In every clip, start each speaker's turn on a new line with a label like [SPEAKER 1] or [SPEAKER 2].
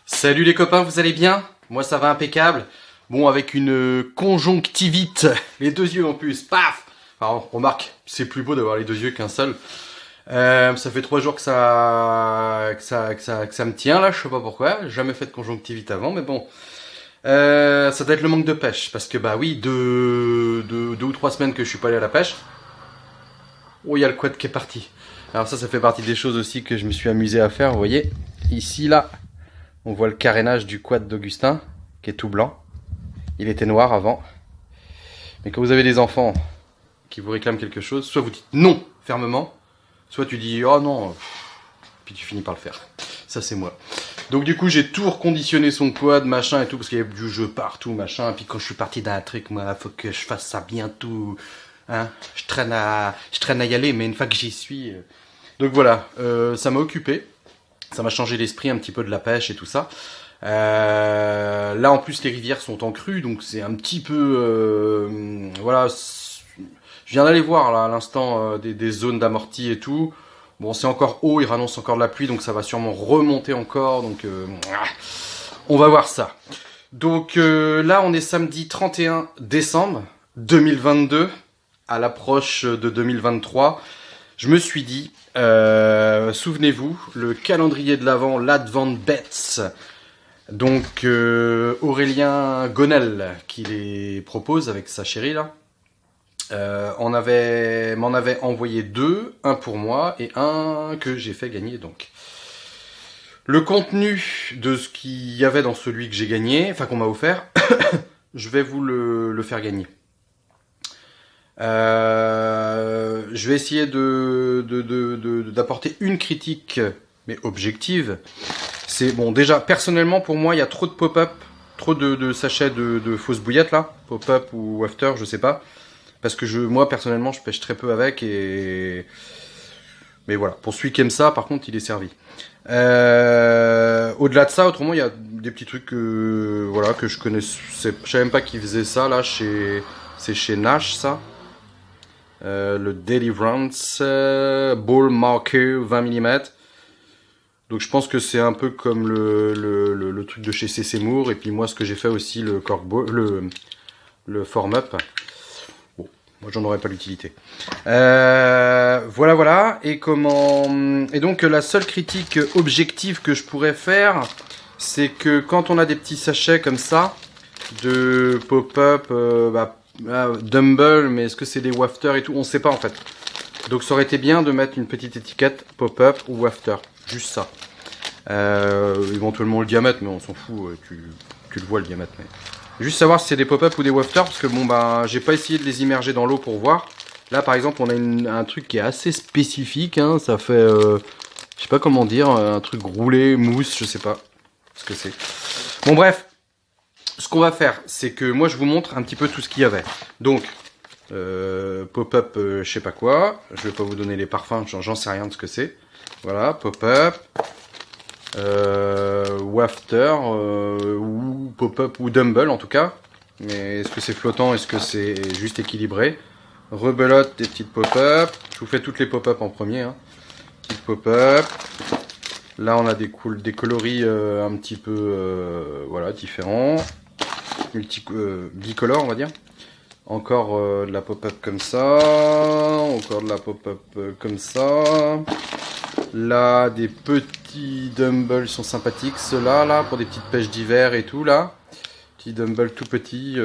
[SPEAKER 1] Salut les copains, vous allez bien? Moi ça va impeccable. Bon, avec une conjonctivite, les deux yeux en plus, paf! Alors, remarque, c'est plus beau d'avoir les deux yeux qu'un seul. Ça fait 3 jours que ça me tient là, je sais pas pourquoi. J'ai jamais fait de conjonctivite avant, mais bon. Ça doit être le manque de pêche, parce que bah oui, deux ou 3 semaines que je suis pas allé à la pêche. Oh, il y a le quad qui est parti. Alors ça fait partie des choses aussi que je me suis amusé à faire, vous voyez. Ici, là, on voit le carénage du quad d'Augustin, qui est tout blanc. Il était noir avant. Mais quand vous avez des enfants qui vous réclament quelque chose, soit vous dites non fermement, soit tu dis oh non, puis tu finis par le faire. Ça c'est moi. Donc du coup j'ai tout reconditionné son quad, machin et tout, parce qu'il y avait du jeu partout, machin. Et puis quand je suis parti d'un truc, moi, faut que je fasse ça bientôt. Hein, je traîne à y aller, mais une fois que j'y suis. Donc voilà, ça m'a occupé. Ça m'a changé l'esprit un petit peu de la pêche et tout ça. Là en plus les rivières sont en crue, donc c'est un petit peu voilà. Je viens d'aller voir là à l'instant des zones d'amorti et tout. Bon, c'est encore haut, il annonce encore de la pluie, donc ça va sûrement remonter encore. Donc on va voir ça. Donc là on est samedi 31 décembre 2022, à l'approche de 2023. Je me suis dit, souvenez-vous, le calendrier de l'Avent, l'Advent Bets. Donc Aurélien Gonel qui les propose avec sa chérie là, m'en avait envoyé deux, un pour moi et un que j'ai fait gagner. Donc le contenu de ce qu'il y avait dans celui que j'ai gagné, enfin qu'on m'a offert, je vais vous le faire gagner. Je vais essayer d'apporter une critique, mais objective. C'est bon, déjà, personnellement, pour moi, il y a trop de pop-up, trop de sachets de fausses bouillettes, là. Pop-up ou after, je sais pas. Parce que moi, personnellement, je pêche très peu avec et... Mais voilà, pour celui qui aime ça, par contre, il est servi. Au-delà de ça, autrement, il y a des petits trucs voilà, que je connaissais. Je savais même pas qu'ils faisaient ça, là, c'est chez Nash, ça. Le Deliverance Ball Marker 20 mm. Donc je pense que c'est un peu comme le truc de chez CC Moore. Et puis moi, ce que j'ai fait aussi, le corkball, le form-up. Bon, moi j'en aurais pas l'utilité. Voilà. Et donc la seule critique objective que je pourrais faire, c'est que quand on a des petits sachets comme ça de pop-up, Dumble, mais est-ce que c'est des wafters et tout, on sait pas en fait. Donc ça aurait été bien de mettre une petite étiquette pop-up ou wafter, juste ça. Éventuellement le diamètre, mais on s'en fout, tu le vois le diamètre. Mais... Juste savoir si c'est des pop-up ou des wafters, parce que bon bah j'ai pas essayé de les immerger dans l'eau pour voir. Là par exemple on a un truc qui est assez spécifique, hein, ça fait, je sais pas comment dire, un truc roulé, mousse, je sais pas ce que c'est. Bon bref. Ce qu'on va faire, c'est que moi je vous montre un petit peu tout ce qu'il y avait. Donc, pop-up, je sais pas quoi. Je vais pas vous donner les parfums, j'en sais rien de ce que c'est. Voilà, pop-up, wafter, ou pop-up ou dumble en tout cas. Mais est-ce que c'est flottant, est-ce que c'est juste équilibré? Rebelote, des petites pop-up. Je vous fais toutes les pop-up en premier. Hein. Petites pop-up. Là on a des coloris un petit peu voilà, différents. Bicolore on va dire. Encore de la pop-up comme ça. Encore de la pop-up comme ça. Là des petits dumbbells sont sympathiques. Ceux-là là, pour des petites pêches d'hiver et tout là. Petits dumbbells tout petits.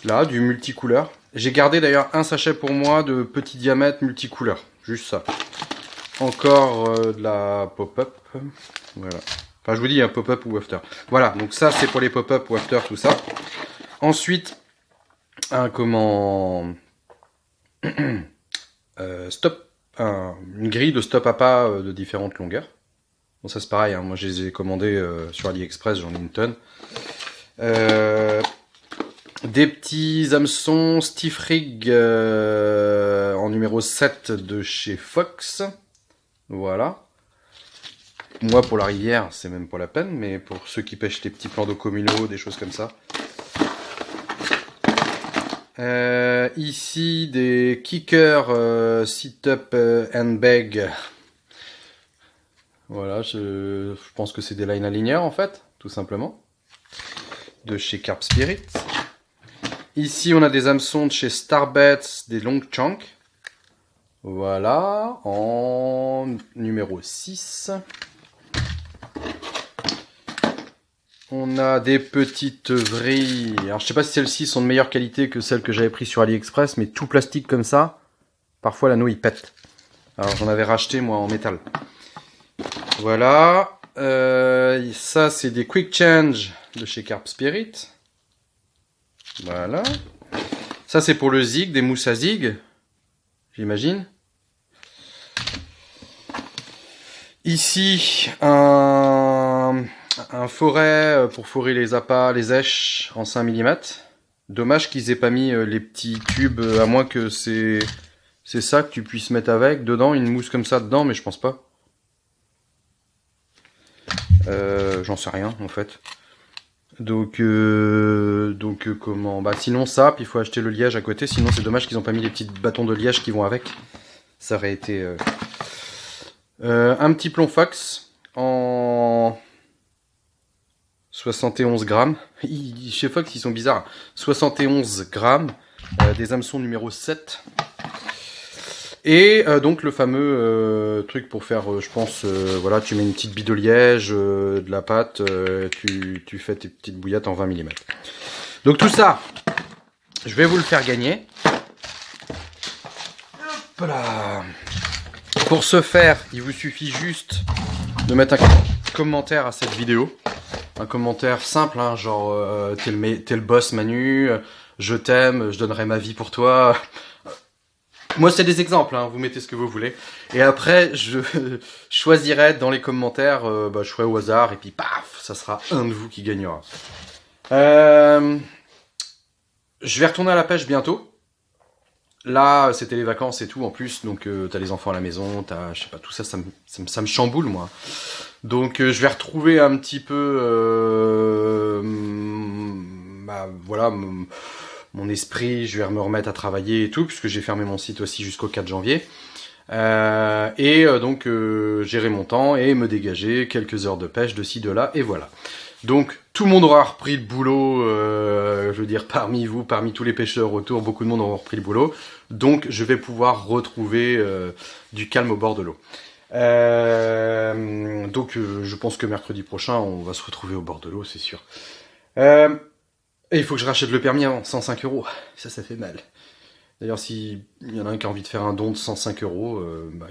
[SPEAKER 1] Là du multicouleur. J'ai gardé d'ailleurs un sachet pour moi de petits diamètres multicouleurs. Juste ça. Encore de la pop-up. Voilà. Enfin, je vous dis, un pop-up ou after. Voilà, donc ça, c'est pour les pop-up ou after, tout ça. Ensuite, une grille de stop à pas de différentes longueurs. Bon, ça, c'est pareil. Hein. Moi, je les ai commandés sur AliExpress, j'en ai une tonne. Des petits hameçons Stiff Rig en numéro 7 de chez Fox. Voilà. Moi, pour la rivière, c'est même pas la peine, mais pour ceux qui pêchent les petits plans d'eau communaux, des choses comme ça. Ici, des kickers sit-up and bag. Voilà, je pense que c'est des line aligners en fait, tout simplement. De chez Carp Spirit. Ici, on a des hameçons de chez Starbets, des Long Chunk. Voilà, en numéro 6. On a des petites vrilles. Alors, je sais pas si celles-ci sont de meilleure qualité que celles que j'avais prises sur AliExpress, mais tout plastique comme ça, parfois l'anneau il pète. Alors, j'en avais racheté moi en métal. Voilà. Ça, c'est des Quick Change de chez Carp Spirit. Voilà. Ça, c'est pour le zig, des mousses à zig, j'imagine. Ici, un forêt pour forer les appâts, les èches en 5 mm. Dommage qu'ils aient pas mis les petits tubes, à moins que c'est ça que tu puisses mettre avec, dedans, une mousse comme ça dedans, mais je pense pas. J'en sais rien, en fait. Donc comment, bah sinon ça, puis il faut acheter le liège à côté, sinon c'est dommage qu'ils ont pas mis les petits bâtons de liège qui vont avec. Ça aurait été un petit plomb Fox en 71 grammes. Chez Fox ils sont bizarres. 71 grammes, des hameçons numéro 7. Et donc le fameux truc pour faire, je pense, voilà, tu mets une petite bille de liège, de la pâte, tu fais tes petites bouillettes en 20 mm. Donc tout ça, je vais vous le faire gagner. Hop là. Pour ce faire, il vous suffit juste de mettre un commentaire à cette vidéo. Un commentaire simple, hein, genre t'es le boss Manu, je t'aime, je donnerai ma vie pour toi. Moi, c'est des exemples, hein, vous mettez ce que vous voulez. Et après, je choisirai dans les commentaires, je ferai au hasard, et puis paf, ça sera un de vous qui gagnera. Je vais retourner à la pêche bientôt. Là, c'était les vacances et tout, en plus, donc t'as les enfants à la maison, je sais pas, tout ça, ça me chamboule, moi. Donc, je vais retrouver un petit peu, voilà, mon esprit, je vais me remettre à travailler et tout, puisque j'ai fermé mon site aussi jusqu'au 4 janvier. Donc gérer mon temps et me dégager quelques heures de pêche de ci, de là, et voilà. Donc tout le monde aura repris le boulot, je veux dire parmi vous, parmi tous les pêcheurs autour, beaucoup de monde aura repris le boulot. Donc je vais pouvoir retrouver du calme au bord de l'eau. Je pense que mercredi prochain, on va se retrouver au bord de l'eau, c'est sûr. Et il faut que je rachète le permis avant, 105 €. Ça fait mal. D'ailleurs, s'il y en a un qui a envie de faire un don de 105 €,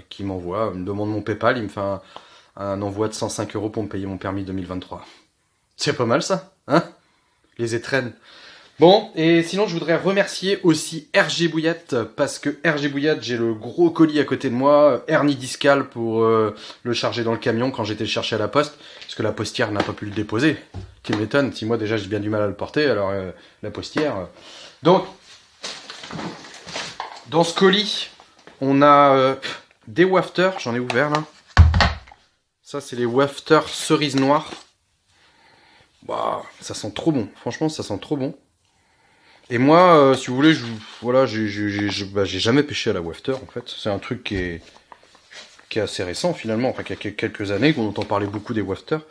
[SPEAKER 1] qui m'envoie, me demande mon PayPal, il me fait un envoi de 105 € pour me payer mon permis 2023. C'est pas mal ça, hein? Les étrennes. Bon, et sinon je voudrais remercier aussi RG Bouillette, parce que RG Bouillette, j'ai le gros colis à côté de moi, hernie discale pour le charger dans le camion quand j'étais le chercher à la poste, parce que la postière n'a pas pu le déposer. Tu m'étonnes, si moi déjà j'ai bien du mal à le porter, alors la postière... Donc, dans ce colis, on a des wafters, j'en ai ouvert là. Ça c'est les wafters cerises noires. Wow, ça sent trop bon, franchement ça sent trop bon. Et moi, si vous voulez, j'ai jamais pêché à la wafter en fait. C'est un truc qui est assez récent finalement, enfin qui a quelques années qu'on entend parler beaucoup des wafters.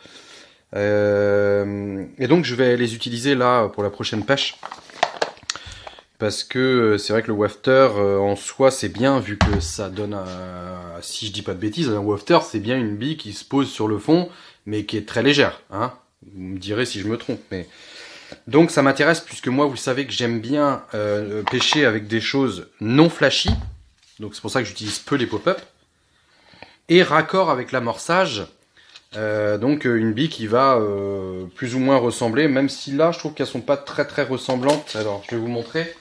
[SPEAKER 1] Et donc je vais les utiliser là pour la prochaine pêche. Parce que c'est vrai que le wafter en soi c'est bien, vu que ça donne si je dis pas de bêtises, un wafter c'est bien une bille qui se pose sur le fond, mais qui est très légère, hein. Vous me direz si je me trompe, mais... Donc ça m'intéresse puisque moi vous savez que j'aime bien pêcher avec des choses non flashy, donc c'est pour ça que j'utilise peu les pop-up, et raccord avec l'amorçage, donc une bille qui va plus ou moins ressembler, même si là je trouve qu'elles sont pas très très ressemblantes. Alors je vais vous montrer.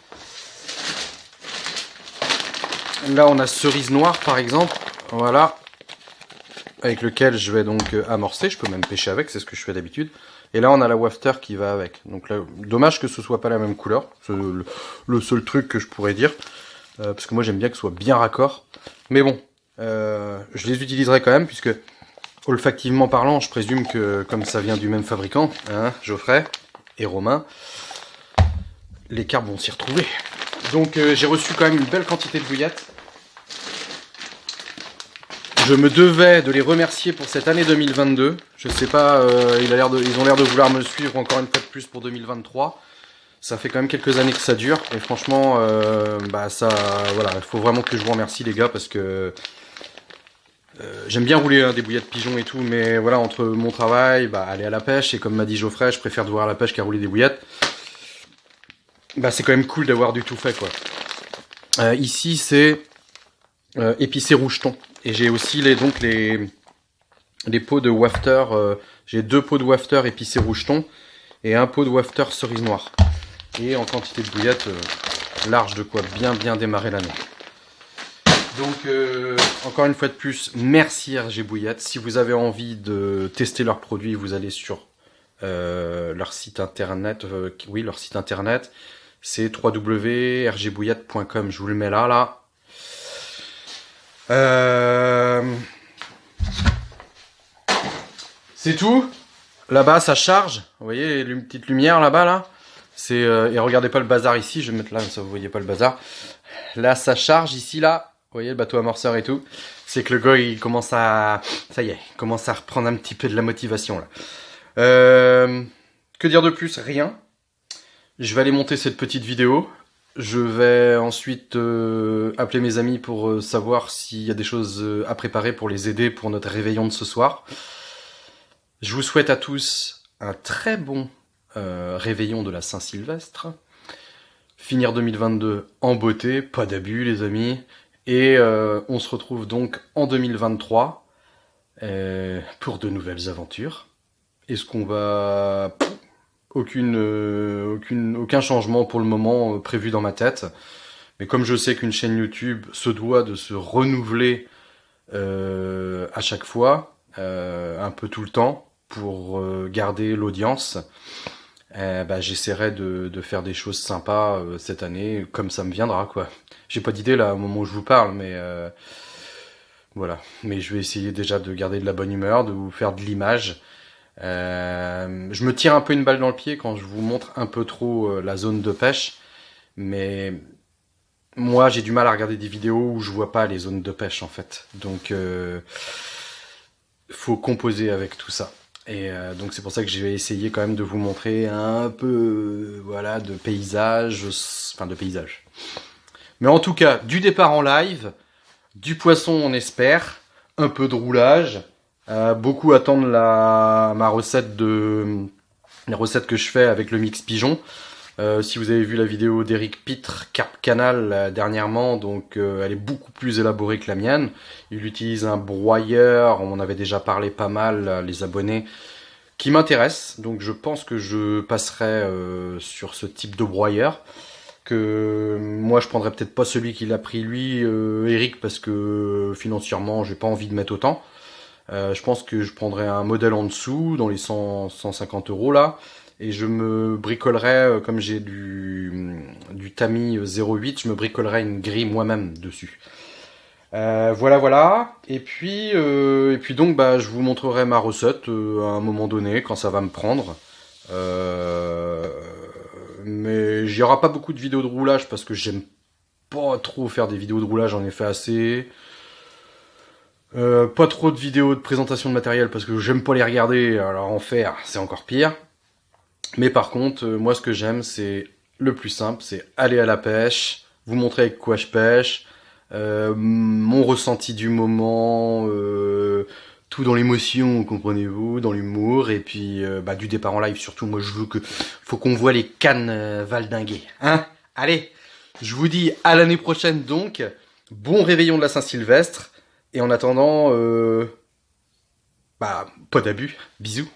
[SPEAKER 1] Là on a cerise noire par exemple, voilà, avec lequel je vais donc amorcer, je peux même pêcher avec, c'est ce que je fais d'habitude. Et là, on a la wafter qui va avec. Donc là, dommage que ce soit pas la même couleur. C'est le seul truc que je pourrais dire. Parce que moi, j'aime bien que ce soit bien raccord. Mais bon, je les utiliserai quand même, puisque, olfactivement parlant, je présume que, comme ça vient du même fabricant, hein, Geoffrey et Romain, les carpes vont s'y retrouver. Donc, j'ai reçu quand même une belle quantité de bouillettes. Je me devais de les remercier pour cette année 2022. Je sais pas, ils ont l'air de vouloir me suivre encore une fois de plus pour 2023. Ça fait quand même quelques années que ça dure. Et franchement, voilà, il faut vraiment que je vous remercie les gars parce que j'aime bien rouler hein, des bouillettes pigeons et tout, mais voilà, entre mon travail, aller à la pêche, et comme m'a dit Geoffrey, je préfère devoir à la pêche qu'à rouler des bouillettes. C'est quand même cool d'avoir du tout fait, quoi. Ici, c'est épicé rougeton. Et j'ai aussi les pots de wafter. J'ai 2 pots de wafter épicé rougeton et un pot de wafter cerise noire. Et en quantité de bouillettes, large de quoi bien démarrer l'année. Donc, encore une fois de plus, merci RG Bouillettes. Si vous avez envie de tester leurs produits, vous allez sur leur site internet. Leur site internet, c'est www.rgbouillette.com. Je vous le mets là. C'est tout. Là-bas, ça charge. Vous voyez les petites lumières là-bas, là. Et regardez pas le bazar ici. Je vais mettre là, comme ça vous voyez pas le bazar. Là, ça charge ici, là. Vous voyez le bateau amorceur et tout. C'est que le gars, il commence à... Ça y est, il commence à reprendre un petit peu de la motivation, là. Que dire de plus? Rien. Je vais aller monter cette petite vidéo. Je vais ensuite appeler mes amis pour savoir s'il y a des choses à préparer pour les aider pour notre réveillon de ce soir. Je vous souhaite à tous un très bon réveillon de la Saint-Sylvestre. Finir 2022 en beauté, pas d'abus les amis. Et on se retrouve donc en 2023 pour de nouvelles aventures. Est-ce qu'on va... Aucun changement pour le moment prévu dans ma tête. Mais comme je sais qu'une chaîne YouTube se doit de se renouveler à chaque fois, un peu tout le temps, pour garder l'audience, j'essaierai de faire des choses sympas cette année, comme ça me viendra, quoi. J'ai pas d'idée là au moment où je vous parle, mais voilà. Mais je vais essayer déjà de garder de la bonne humeur, de vous faire de l'image. Je me tire un peu une balle dans le pied quand je vous montre un peu trop la zone de pêche, mais moi j'ai du mal à regarder des vidéos où je vois pas les zones de pêche en fait, donc faut composer avec tout ça. Et donc c'est pour ça que je vais essayer quand même de vous montrer un peu voilà de paysage, mais en tout cas du départ en live, du poisson on espère, un peu de roulage. Beaucoup attendent la recette que je fais avec le mix pigeon. Si vous avez vu la vidéo d'Eric Pitre, Carp Canal, dernièrement, donc elle est beaucoup plus élaborée que la mienne. Il utilise un broyeur, on en avait déjà parlé pas mal, les abonnés, qui m'intéresse. Donc je pense que je passerai sur ce type de broyeur. Que moi je prendrais peut-être pas celui qu'il a pris lui, Eric, parce que financièrement j'ai pas envie de mettre autant. Je pense que je prendrai un modèle en dessous, dans les 150 € là, et je me bricolerai, comme j'ai du Tami 08, je me bricolerai une grille moi-même dessus. Voilà. Et puis donc, je vous montrerai ma recette à un moment donné, quand ça va me prendre. Mais il n'y aura pas beaucoup de vidéos de roulage, parce que j'aime pas trop faire des vidéos de roulage, j'en ai fait assez. Pas trop de vidéos de présentation de matériel parce que j'aime pas les regarder, alors en faire c'est encore pire. Mais par contre, moi ce que j'aime c'est le plus simple, c'est aller à la pêche, vous montrer avec quoi je pêche, mon ressenti du moment, tout dans l'émotion, comprenez-vous, dans l'humour, et puis du départ en live surtout. Moi je veux faut qu'on voit les cannes valdinguer, hein. Allez, je vous dis à l'année prochaine donc, bon réveillon de la Saint-Sylvestre. Et en attendant, pas d'abus. Bisous.